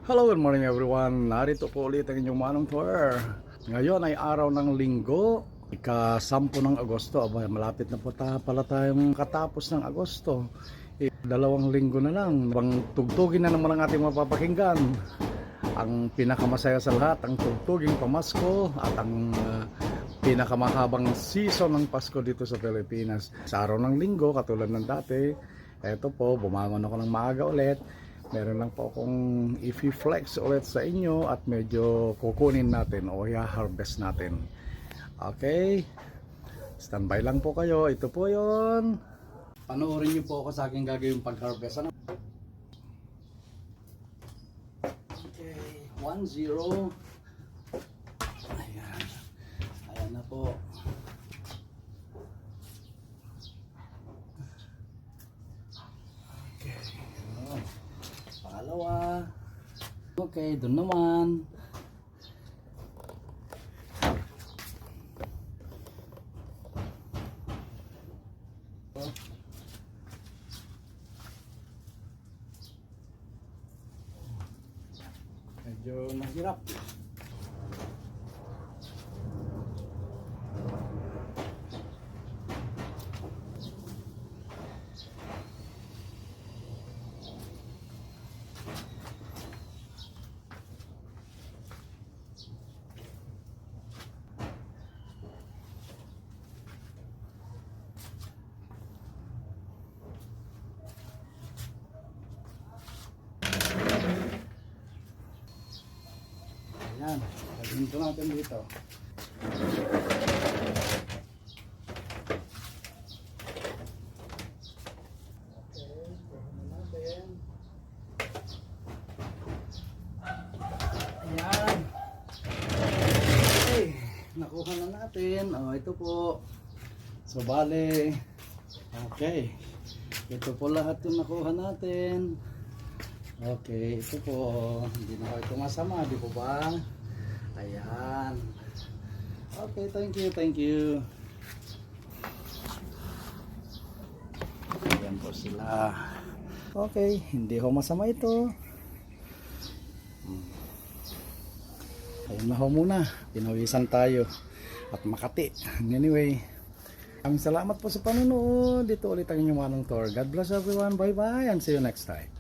Hello, good morning everyone. Narito po ulit ang inyong Manong Tour. Ngayon ay araw ng Linggo, ika-10 ng Agosto. Aba, malapit na po pala tayong katapos ng Agosto. 2 linggo na lang. Bang tugtugin na naman ang ating mapapakinggan. Ang pinakamasaya sa lahat, ang tugtuging pamasko at ang pinakamahabang season ng Pasko dito sa Pilipinas. Sa araw ng Linggo, katulad ng dati, eto po, bumangon ako ng maaga ulit. Meron lang po akong i-flex ulit sa inyo at medyo kukunin natin o i-harvest natin. Okay, standby lang po kayo. Ito po yon. Panoorin niyo po ako sa aking gagawin pag-harvest. Ano? Okay, 1-0. Ayan. Ayan na po. Pangalawa. Okay, doon naman. Medyo mahirap. Ayan, lagyan ito natin dito. Okay, kuhanin natin. Ayan. Okay, nakuha na natin. Ito po. So, bale. Okay. Ito po lahat yung nakuha natin. Okay, ito po, hindi na ito masama, di po ba? Ayan. Okay, thank you. Ayan po sila. Okay, hindi ho masama ito. Ayun na ho muna, pinawisan tayo at Makati. Anyway, maraming salamat po sa panonood. Dito ulit ang inyong Manong Tour. God bless everyone, bye bye and see you next time.